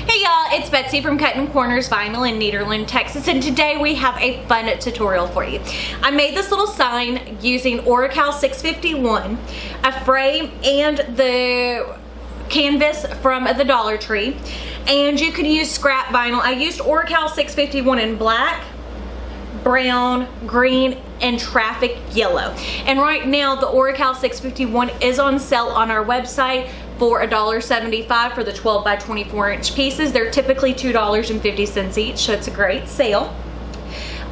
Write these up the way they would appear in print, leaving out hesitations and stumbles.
Hey y'all, it's Betsy from Cuttin Corners Vinyl in Nederland, Texas, and today we have a fun tutorial for you. I made this little sign using Oracal 651, a frame, and the canvas from the Dollar Tree, and you could use scrap vinyl. I used Oracal 651 in black, brown, green, and traffic yellow. And right now the Oracal 651 is on sale on our website for $1.75 for the 12 by 24 inch pieces. They're typically $2.50 each, so it's a great sale.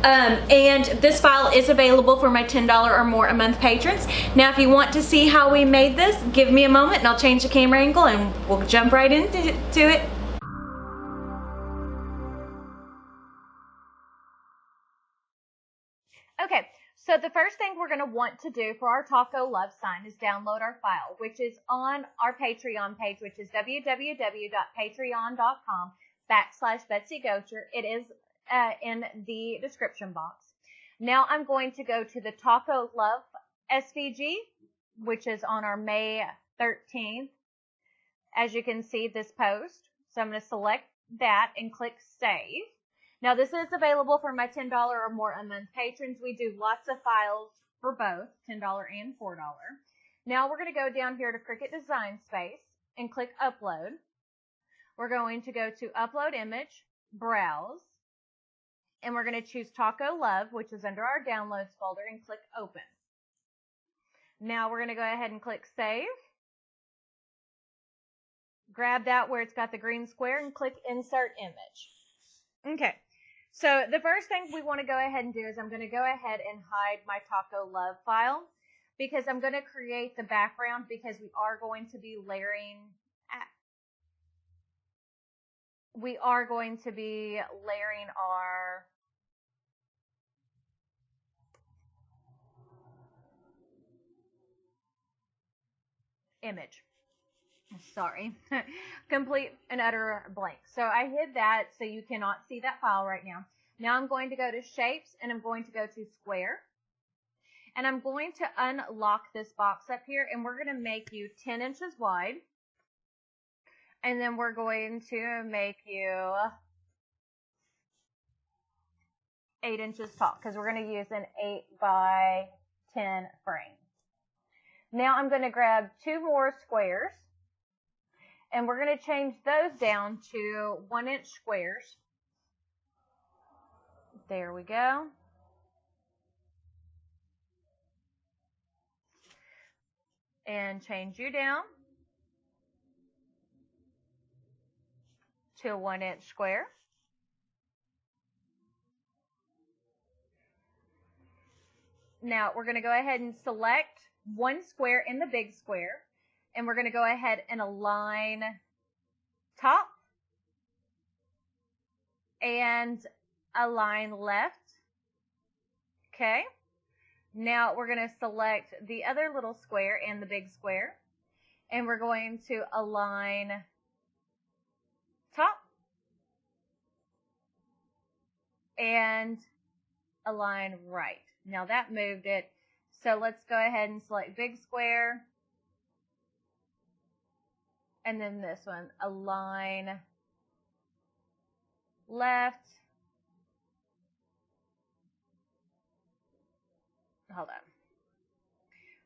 And this file is available for my $10 or more a month patrons. Now if you want to see how we made this, give me a moment and I'll change the camera angle and we'll jump right into it. Okay, so the first thing we're going to want to do for our Taco Love sign is download our file, which is on our Patreon page, which is www.patreon.com/BetsyGocher. It is in the description box. Now I'm going to go to the Taco Love SVG, which is on our May 13th. As you can see, this post. So I'm going to select that and click Save. Now this is available for my $10 or more a month patrons. We do lots of files for both $10 and $4. Now we're going to go down here to Cricut Design Space and click Upload. We're going to go to Upload Image, Browse, and we're going to choose Taco Love, which is under our Downloads folder, and click Open. Now we're going to go ahead and click Save. Grab that where it's got the green square and click Insert Image. Okay. So the first thing we want to go ahead and do is I'm going to go ahead and hide my Taco Love file because I'm going to create the background because we are going to be layering our image. Sorry, complete and utter blank. So I hid that so you cannot see that file right now. Now I'm going to go to Shapes and I'm going to go to Square. And I'm going to unlock this box up here and we're going to make you 10 inches wide. And then we're going to make you 8 inches tall because we're going to use an 8 by 10 frame. Now I'm going to grab 2 more squares. And we're going to change those down to 1-inch squares. There we go. And change you down to a 1-inch square. Now we're going to go ahead and select one square in the big square. And we're going to go ahead and align top and align left. Okay. Now we're going to select the other little square and the big square. And we're going to align top and align right. Now that moved it. So let's go ahead and select big square. And then this one, align left. Hold on.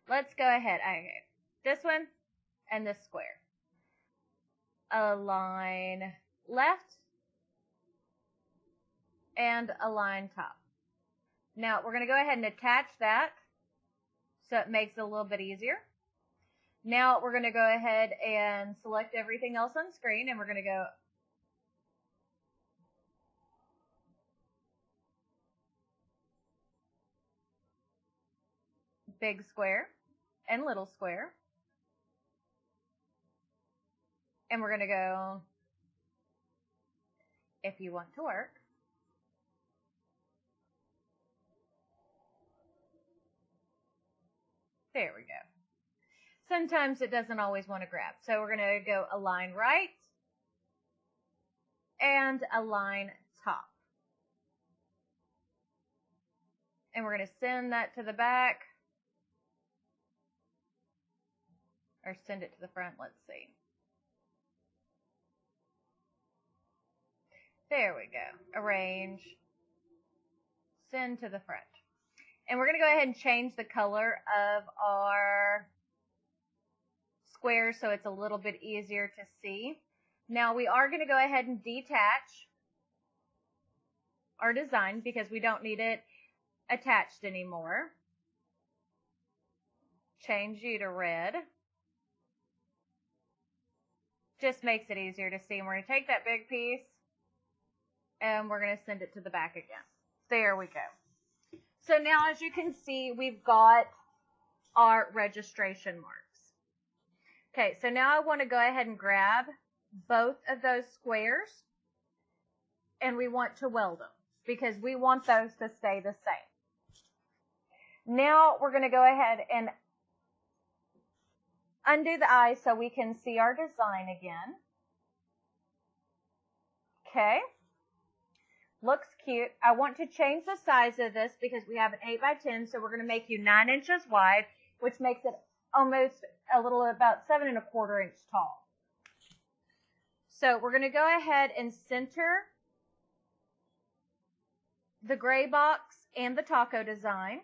Let's go ahead. Okay. This one and this square. Align left and align top. Now we're going to go ahead and attach that so it makes it a little bit easier. Now we're going to go ahead and select everything else on screen and we're going to go big square and little square. And we're going to go if you want to work. There we go. Sometimes it doesn't always want to grab. So we're going to go align right and align top. And we're going to send that to the back. Or send it to the front, let's see. There we go. Arrange. Send to the front. And we're going to go ahead and change the color of our square so it's a little bit easier to see. Now we are going to go ahead and detach our design because we don't need it attached anymore. Change you to red. Just makes it easier to see. And we're going to take that big piece and we're going to send it to the back again. There we go. So now as you can see, we've got our registration marks. Okay, so now I want to go ahead and grab both of those squares and we want to weld them because we want those to stay the same. Now we're going to go ahead and undo the eye so we can see our design again. Okay. Looks cute. I want to change the size of this because we have an 8 by 10, so we're going to make you 9 inches wide, which makes it almost a little about 7 1/4 inch tall. So we're going to go ahead and center the gray box and the taco design.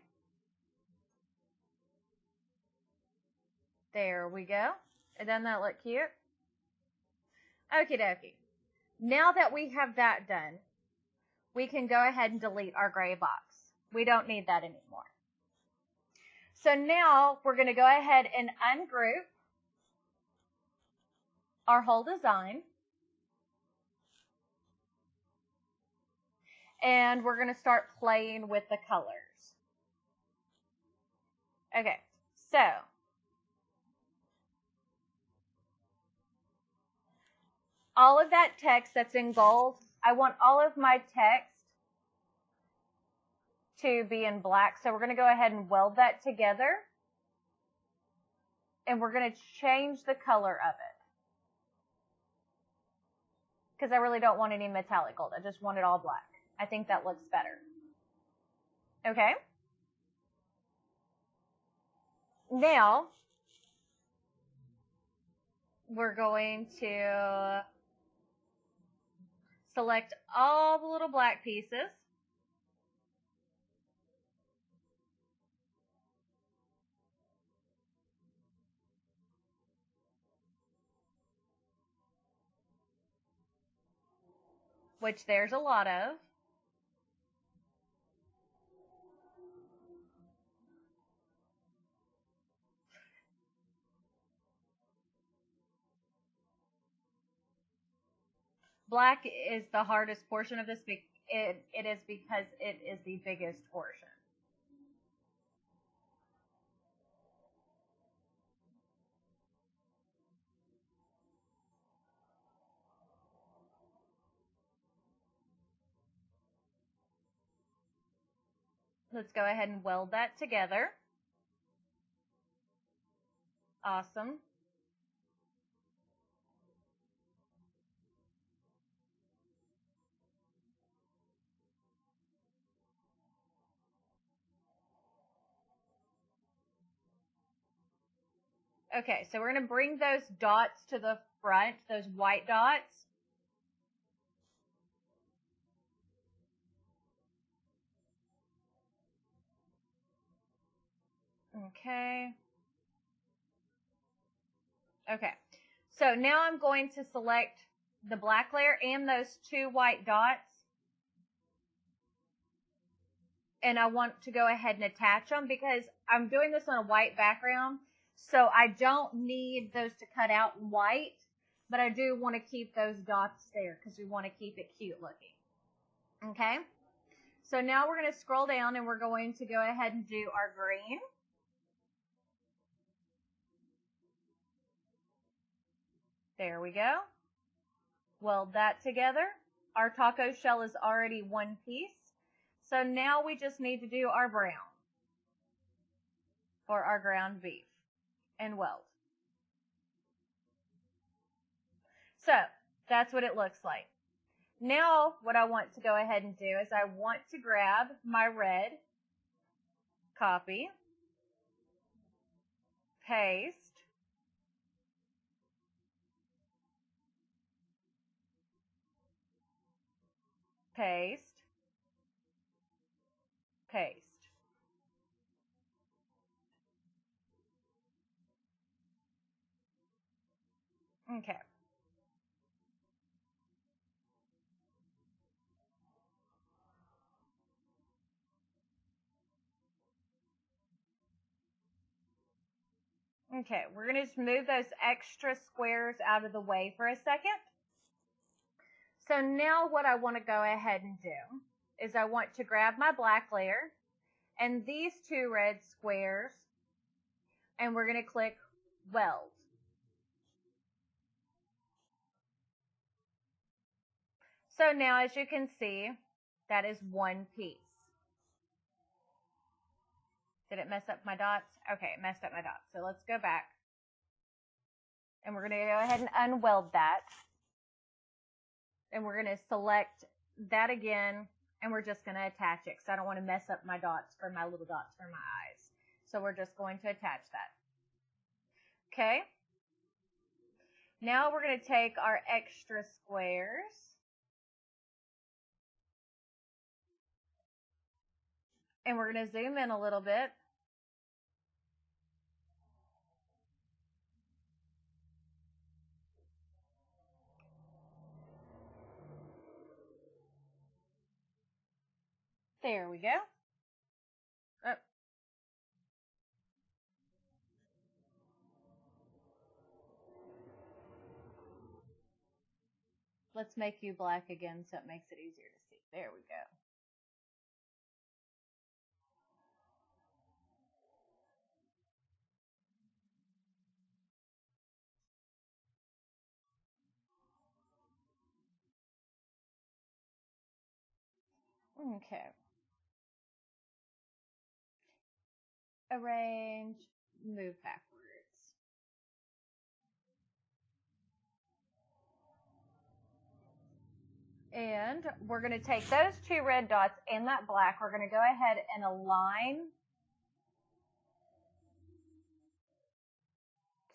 There we go. Doesn't that look cute? Okie dokie. Now that we have that done, we can go ahead and delete our gray box. We don't need that anymore. So now we're going to go ahead and ungroup our whole design. And we're going to start playing with the colors. Okay, so all of that text that's in gold, I want all of my text to be in black. So we're going to go ahead and weld that together. And we're going to change the color of it. Because I really don't want any metallic gold. I just want it all black. I think that looks better. Okay. Now, we're going to select all the little black pieces. Which there's a lot of. Black is the hardest portion of this. It is because it is the biggest portion. Let's go ahead and weld that together. Awesome. Okay, so we're going to bring those dots to the front, those white dots. Okay. Okay, so now I'm going to select the black layer and those 2 white dots. And I want to go ahead and attach them because I'm doing this on a white background. So I don't need those to cut out in white, but I do want to keep those dots there because we want to keep it cute looking. Okay, so now we're going to scroll down and we're going to go ahead and do our green. There we go. Weld that together. Our taco shell is already one piece. So now we just need to do our brown for our ground beef and weld. So that's what it looks like. Now what I want to go ahead and do is I want to grab my red, copy, paste, paste, paste. Okay. Okay, we're going to just move those extra squares out of the way for a second. So now what I want to go ahead and do is I want to grab my black layer and these two red squares, and we're going to click weld. So now as you can see, that is one piece. Did it mess up my dots? Okay, it messed up my dots. So let's go back. And we're going to go ahead and unweld that. And we're going to select that again. And we're just going to attach it because I don't want to mess up my dots for my little dots for my eyes. So we're just going to attach that. Okay. Now we're going to take our extra squares. And we're going to zoom in a little bit. There we go. Oh. Let's make you black again so it makes it easier to see. There we go. Okay. Arrange, move backwards. And we're going to take those two red dots and that black. We're going to go ahead and align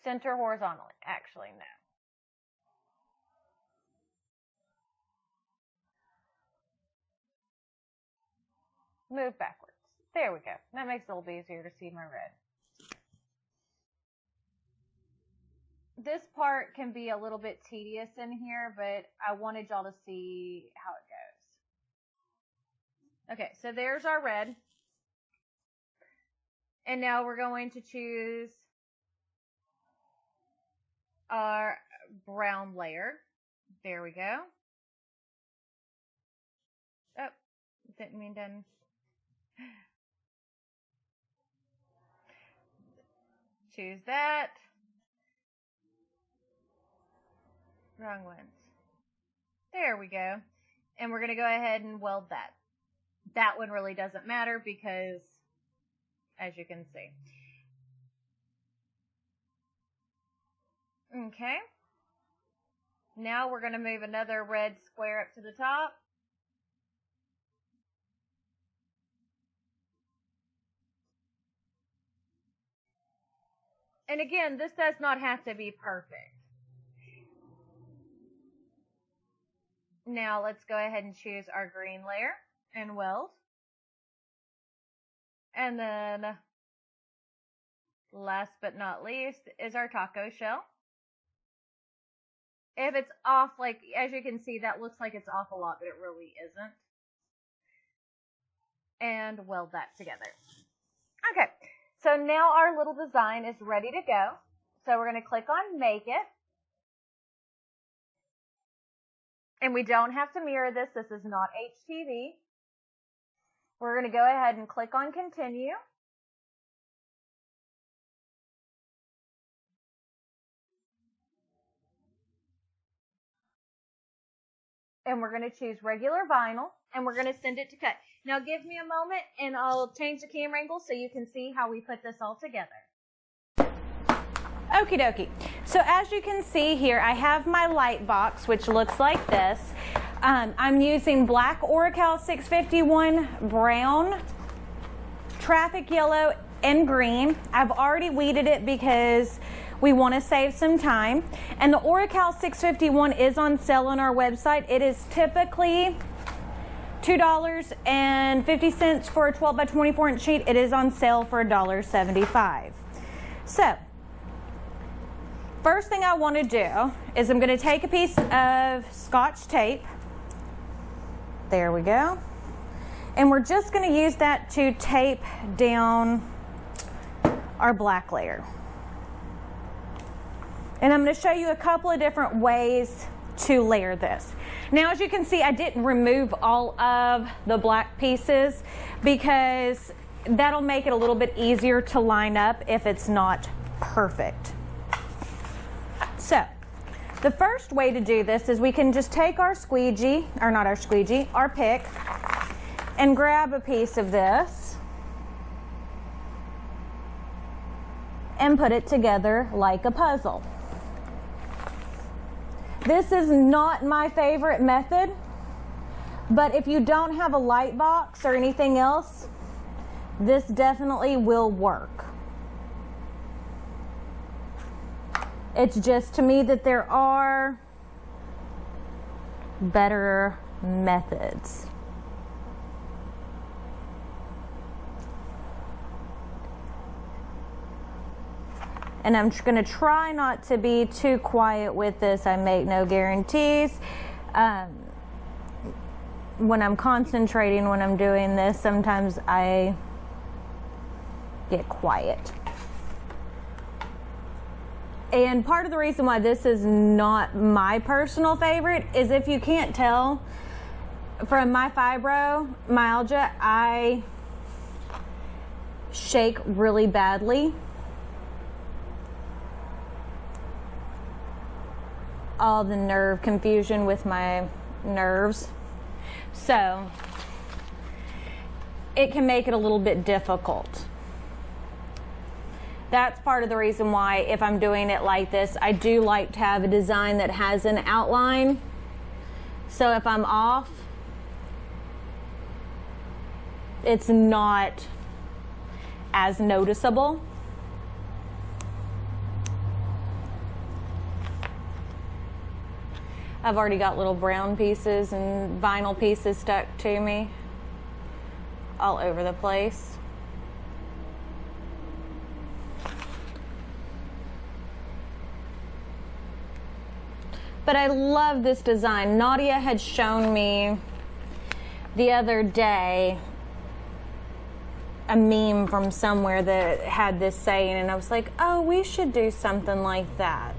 center horizontally. Actually, no. Move backwards. There we go. That makes it a little bit easier to see my red. This part can be a little bit tedious in here, but I wanted y'all to see how it goes. Okay, so there's our red. And now we're going to choose our brown layer. There we go. Oh, didn't mean to. Choose that. Wrong ones. There we go. And we're going to go ahead and weld that. That one really doesn't matter because, as you can see. Okay. Now we're going to move another red square up to the top. And again, this does not have to be perfect. Now let's go ahead and choose our green layer and weld. And then last but not least is our taco shell. If it's off, like as you can see, that looks like it's off a lot, but it really isn't. And weld that together. Okay. So now our little design is ready to go. So we're going to click on Make It. And we don't have to mirror this. This is not HTV. We're going to go ahead and click on Continue. And we're going to choose regular vinyl. And we're going to send it to cut. Now give me a moment and I'll change the camera angle so you can see how we put this all together. Okie dokie. So as you can see here, I have my light box, which looks like this. I'm using black Oracal 651, brown, traffic yellow, and green. I've already weeded it because we want to save some time. And the Oracal 651 is on sale on our website. It is typically $2.50 for a 12 by 24 inch sheet. It is on sale for $1.75. So, first thing I want to do is I'm going to take a piece of Scotch tape. There we go. And we're just going to use that to tape down our black layer. And I'm going to show you a couple of different ways to layer this. Now, as you can see, I didn't remove all of the black pieces because that'll make it a little bit easier to line up if it's not perfect. So, the first way to do this is we can just take our squeegee, or not our squeegee, our pick, and grab a piece of this and put it together like a puzzle. This is not my favorite method, but if you don't have a light box or anything else, this definitely will work. It's just to me that there are better methods. And I'm going to try not to be too quiet with this. I make no guarantees. When I'm concentrating, when I'm doing this, sometimes I get quiet. And part of the reason why this is not my personal favorite is, if you can't tell from my fibromyalgia, I shake really badly. All the nerve confusion with my nerves. So it can make it a little bit difficult. That's part of the reason why, if I'm doing it like this, I do like to have a design that has an outline. So if I'm off, it's not as noticeable. I've already got little brown pieces and vinyl pieces stuck to me all over the place. But I love this design. Nadia had shown me the other day a meme from somewhere that had this saying, and I was like, oh, we should do something like that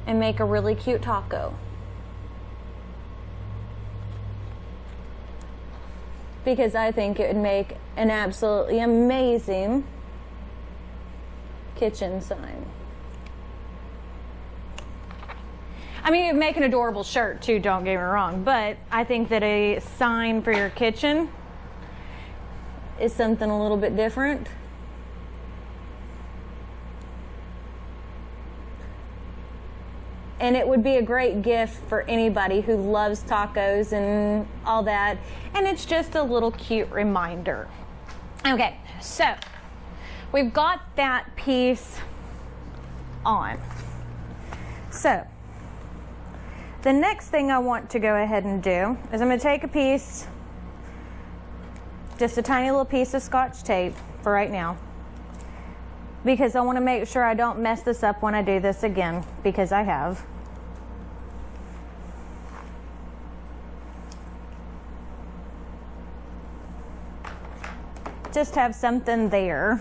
and make a really cute taco. Because I think it would make an absolutely amazing kitchen sign. I mean, it would make an adorable shirt too, don't get me wrong, but I think that a sign for your kitchen is something a little bit different. And it would be a great gift for anybody who loves tacos and all that. And it's just a little cute reminder. Okay, so we've got that piece on. So the next thing I want to go ahead and do is I'm going to take a piece, just a tiny little piece of Scotch tape for right now, because I want to make sure I don't mess this up when I do this again, because I have. Just have something there.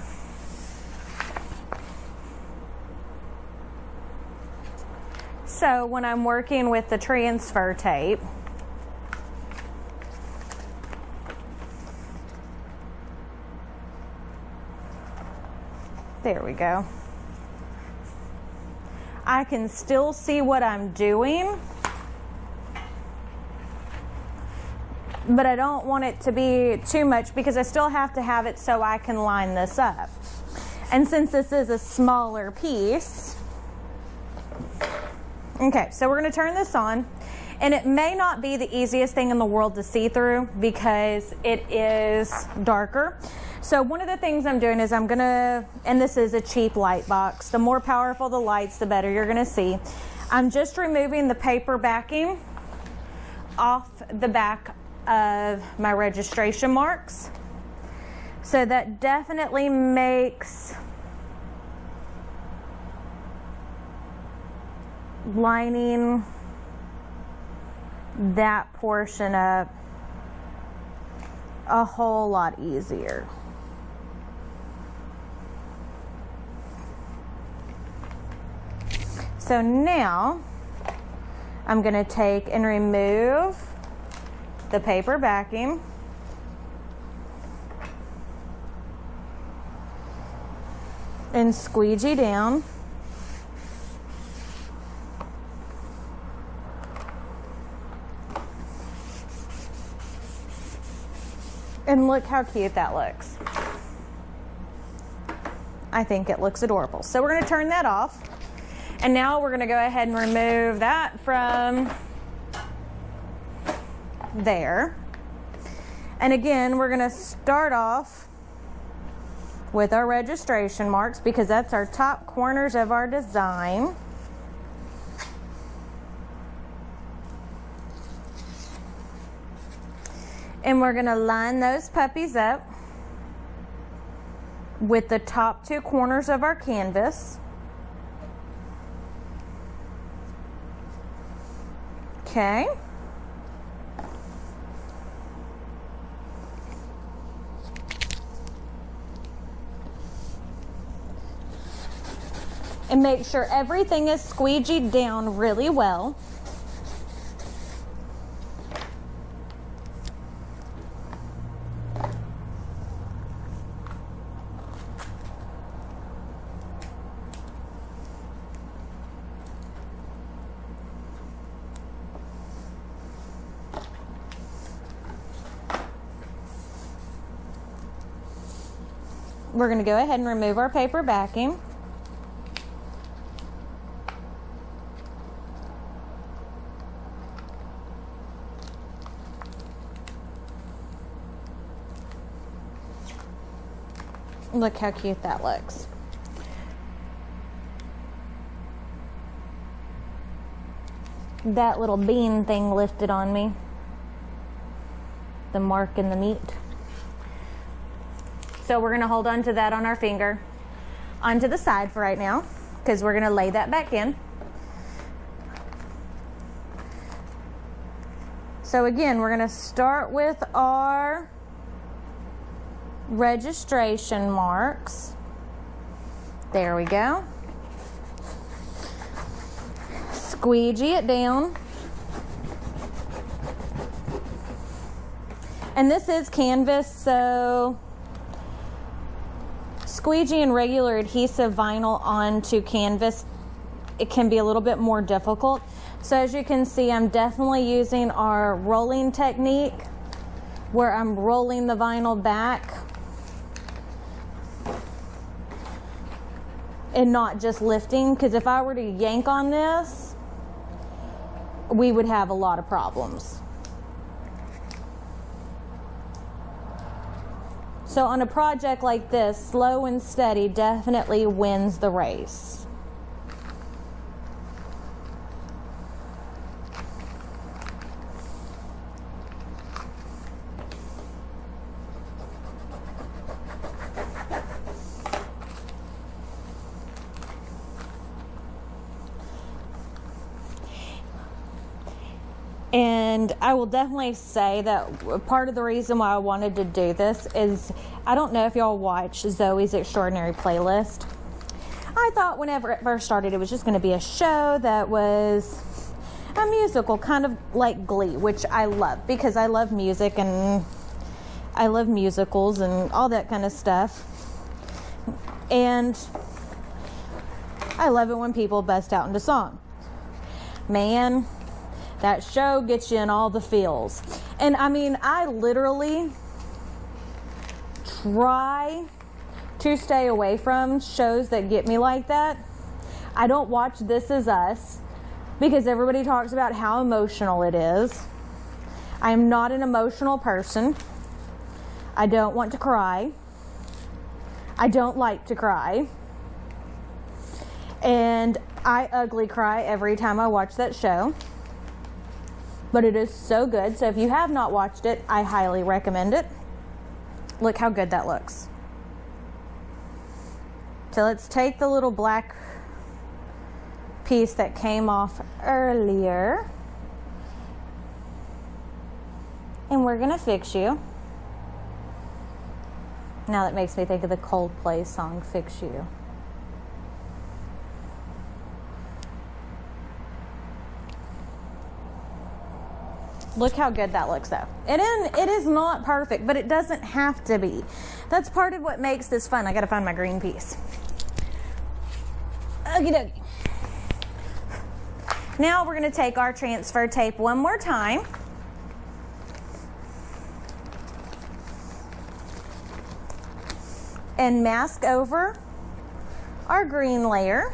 So when I'm working with the transfer tape, there we go. I can still see what I'm doing, but I don't want it to be too much because I still have to have it so I can line this up. And since this is a smaller piece, okay, so we're going to turn this on, and it may not be the easiest thing in the world to see through because it is darker. So one of the things I'm doing is I'm going to, and this is a cheap light box, the more powerful the lights, the better you're going to see. I'm just removing the paper backing off the back of my registration marks. So that definitely makes lining that portion up a whole lot easier. So now I'm going to take and remove the paper backing. And squeegee down. And look how cute that looks. I think it looks adorable. So we're going to turn that off. And now we're going to go ahead and remove that from there. And again, we're going to start off with our registration marks because that's our top corners of our design. And we're going to line those puppies up with the top two corners of our canvas. Okay. And make sure everything is squeegeed down really well. We're going to go ahead and remove our paper backing. Look how cute that looks. That little bean thing lifted on me. The mark in the meat. So we're going to hold on to that on our finger onto the side for right now because we're going to lay that back in. So again, we're going to start with our registration marks. There we go. Squeegee it down. And this is canvas, so squeegee and regular adhesive vinyl onto canvas, it can be a little bit more difficult. So as you can see, I'm definitely using our rolling technique where I'm rolling the vinyl back and not just lifting, because if I were to yank on this, we would have a lot of problems. So on a project like this, slow and steady definitely wins the race. And I will definitely say that part of the reason why I wanted to do this is, I don't know if y'all watch Zoe's Extraordinary Playlist. I thought whenever it first started, it was just going to be a show that was a musical, kind of like Glee, which I love because I love music and I love musicals and all that kind of stuff. And I love it when people bust out into song. Man, that show gets you in all the feels. And I mean, I literally try to stay away from shows that get me like that. I don't watch This Is Us because everybody talks about how emotional it is. I am not an emotional person. I don't want to cry. I don't like to cry. And I ugly cry every time I watch that show. but it is so good. So if you have not watched it, I highly recommend it. Look how good that looks. So let's take the little black piece that came off earlier, and we're gonna fix you. Now that makes me think of the Coldplay song, Fix You. Look how good that looks though. It is not perfect, but it doesn't have to be. That's part of what makes this fun. I gotta find my green piece. Okie dokie. Now we're gonna take our transfer tape one more time. And mask over our green layer.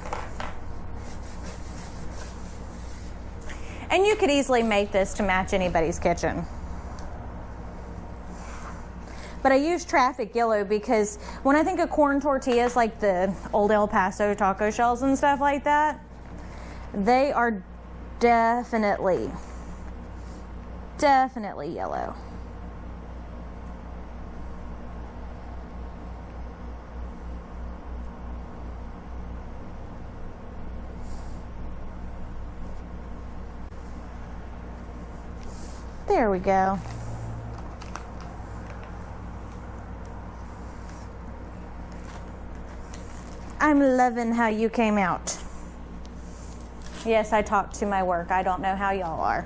And you could easily make this to match anybody's kitchen. But I use traffic yellow because when I think of corn tortillas, like the old El Paso taco shells and stuff like that, they are definitely yellow. There we go. I'm loving how you came out. Yes, I talk to my work. I don't know how y'all are.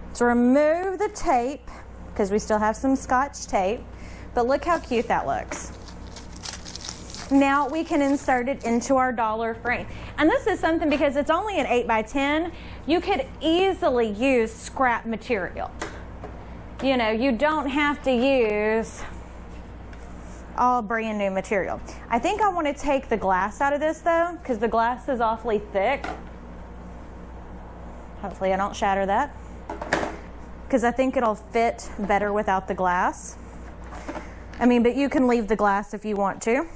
Let's remove the tape because we still have some Scotch tape, but look how cute that looks. Now we can insert it into our dollar frame. And this is something, because it's only an 8x10, you could easily use scrap material. You know, you don't have to use all brand new material. I think I want to take the glass out of this though, because the glass is awfully thick. Hopefully I don't shatter that, because I think it'll fit better without the glass. I mean, but you can leave the glass if you want to.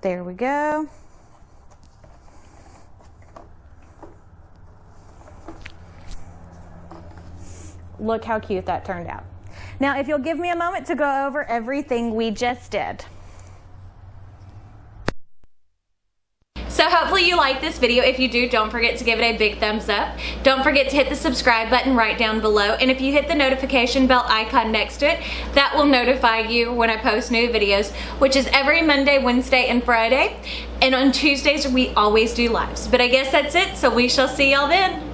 There we go. Look how cute that turned out. Now, if you'll give me a moment to go over everything we just did. So hopefully you like this video. If you do, don't forget to give it a big thumbs up. Don't forget to hit the subscribe button right down below. And if you hit the notification bell icon next to it, that will notify you when I post new videos, which is every Monday, Wednesday, and Friday. And on Tuesdays, we always do lives. But I guess that's it, so we shall see y'all then.